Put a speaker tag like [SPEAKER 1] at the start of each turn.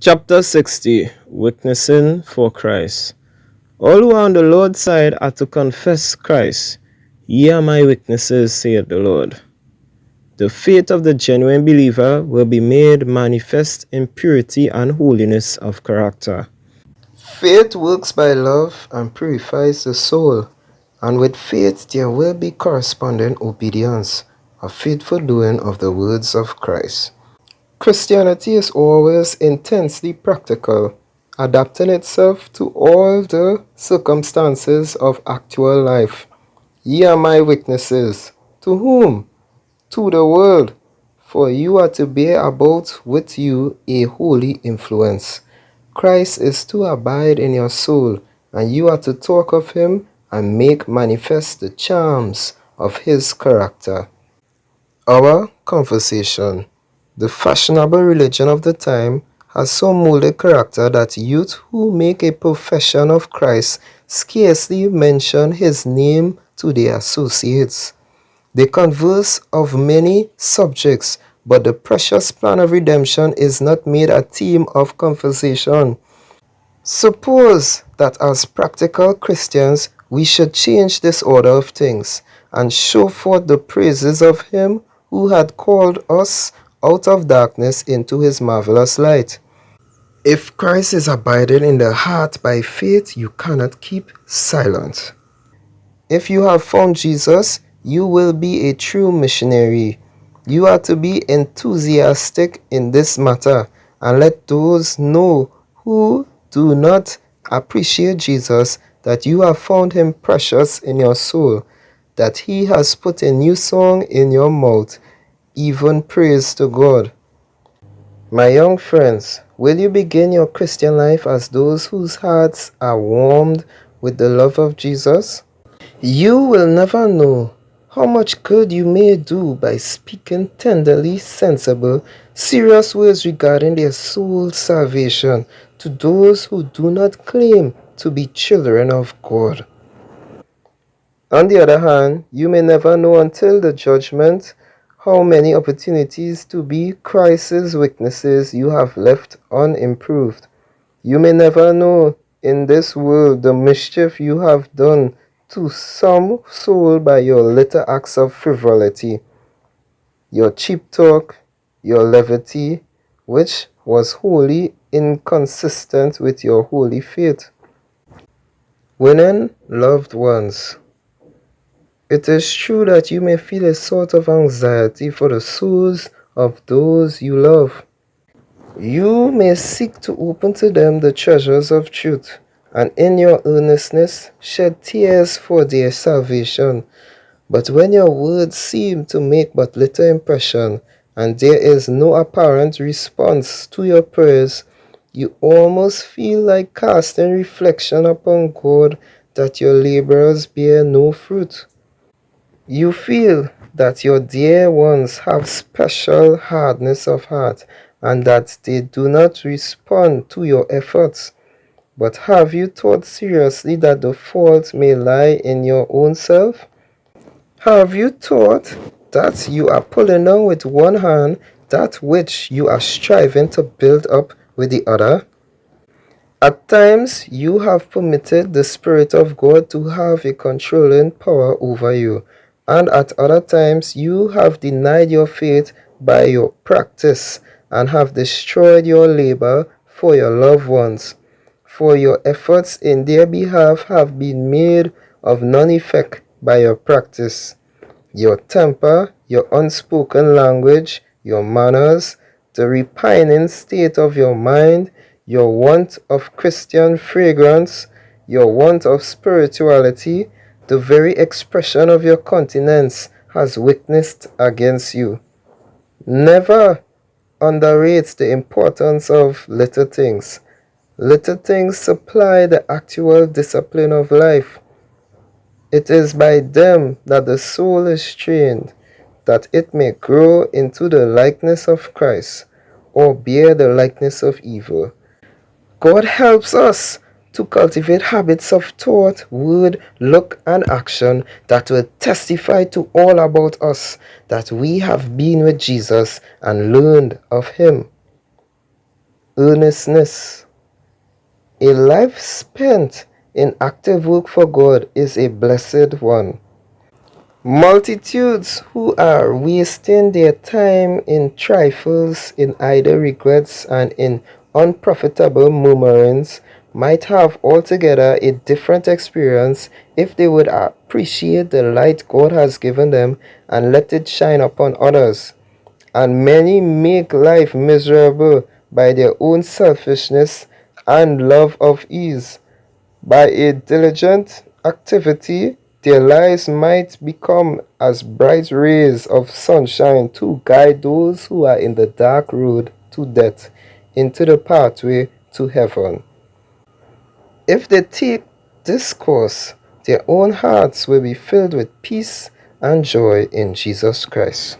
[SPEAKER 1] Chapter 60. Witnessing for Christ. All who are on the Lord's side are to confess Christ. Ye are my witnesses, saith the Lord. The faith of the genuine believer will be made manifest in purity and holiness of character. Faith works by love and purifies the soul, and with faith there will be corresponding obedience, a faithful doing of the words of Christ. Christianity is always intensely practical, adapting itself to all the circumstances of actual life. Ye are my witnesses. To whom? To the world. For you are to bear about with you a holy influence. Christ is to abide in your soul, and you are to talk of him and make manifest the charms of his character. Our conversation. The fashionable religion of the time has so molded character that youth who make a profession of Christ scarcely mention his name to their associates. They converse of many subjects, but the precious plan of redemption is not made a theme of conversation. Suppose that as practical Christians we should change this order of things and show forth the praises of him who had called us out of darkness into his marvelous light. If Christ is abiding in the heart by faith, you cannot keep silent. If you have found Jesus, you will be a true missionary. You are to be enthusiastic in this matter and let those know who do not appreciate Jesus that you have found him precious in your soul, that he has put a new song in your mouth, even praise to God. My young friends, will you begin your Christian life as those whose hearts are warmed with the love of Jesus? You will never know how much good you may do by speaking tenderly sensible, serious words regarding their soul's salvation to those who do not claim to be children of God. On the other hand, you may never know until the judgment how many opportunities to be Christ's witnesses you have left unimproved. You may never know in this world the mischief you have done to some soul by your little acts of frivolity, your cheap talk, your levity, which was wholly inconsistent with your holy faith. Winning loved ones. It is true that you may feel a sort of anxiety for the souls of those you love. You may seek to open to them the treasures of truth, and in your earnestness shed tears for their salvation. But when your words seem to make but little impression, and there is no apparent response to your prayers, you almost feel like casting reflection upon God that your labors bear no fruit. You feel that your dear ones have special hardness of heart and that they do not respond to your efforts. But have you thought seriously that the fault may lie in your own self? Have you thought that you are pulling down with one hand that which you are striving to build up with the other? At times, you have permitted the Spirit of God to have a controlling power over you, and at other times, you have denied your faith by your practice and have destroyed your labor for your loved ones. For your efforts in their behalf have been made of none effect by your practice. Your temper, your unspoken language, your manners, the repining state of your mind, your want of Christian fragrance, your want of spirituality, the very expression of your countenance has witnessed against you. Never underrate the importance of little things. Little things supply the actual discipline of life. It is by them that the soul is trained, that it may grow into the likeness of Christ, or bear the likeness of evil. God helps us to cultivate habits of thought, word, look, and action that will testify to all about us that we have been with Jesus and learned of him. Earnestness. A life spent in active work for God is a blessed one. Multitudes who are wasting their time in trifles, in idle regrets, and in unprofitable murmurings might have altogether a different experience if they would appreciate the light God has given them and let it shine upon others. And many make life miserable by their own selfishness and love of ease. By a diligent activity, their lives might become as bright rays of sunshine to guide those who are in the dark road to death into the pathway to heaven. If they take this course, their own hearts will be filled with peace and joy in Jesus Christ.